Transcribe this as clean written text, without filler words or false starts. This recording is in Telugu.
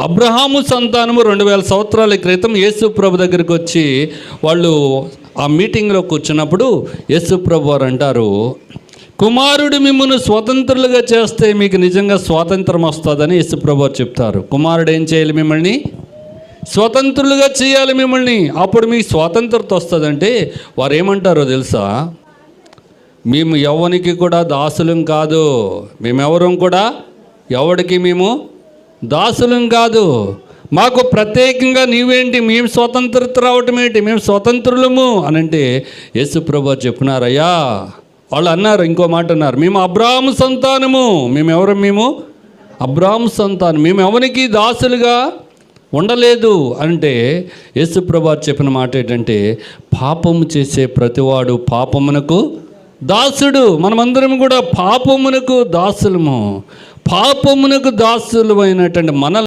అబ్రహాము సంతానము 2000 సంవత్సరాల క్రితం యేసు ప్రభు దగ్గరికి వచ్చి వాళ్ళు ఆ మీటింగ్లో కూర్చున్నప్పుడు యేసు ప్రభు వారు అంటారు, కుమారుడు మిమ్మల్ని స్వతంత్రులుగా చేస్తే మీకు నిజంగా స్వాతంత్రం వస్తుందని యేసు ప్రభు వారు చెప్తారు. కుమారుడు ఏం చేయాలి? మిమ్మల్ని స్వతంత్రులుగా చేయాలి మిమ్మల్ని, అప్పుడు మీకు స్వాతంత్రత వస్తుందంటే వారు ఏమంటారో తెలుసా? మేము ఎవరికి కూడా దాసులం కాదు, మేమెవరం కూడా ఎవరికి మేము దాసులం కాదు, మాకు ప్రత్యేకంగా నీవేంటి, మేము స్వతంత్రత రావటం ఏంటి, మేము స్వతంత్రులము అని అంటే యేసు ప్రభు చెప్పినారయ్యా. వాళ్ళు అన్నారు, ఇంకో మాట అన్నారు, మేము అబ్రాహాము సంతానము. మేము అబ్రాహాము సంతానం, మేము ఎవరికి దాసులుగా ఉండలేదు అంటే యేసు ప్రభు చెప్పిన మాట ఏంటంటే, పాపము చేసే ప్రతివాడు పాపమునకు దాసుడు. మనమందరం కూడా పాపమునకు దాసులము. పాపమునకు దాసులమైనటువంటి మన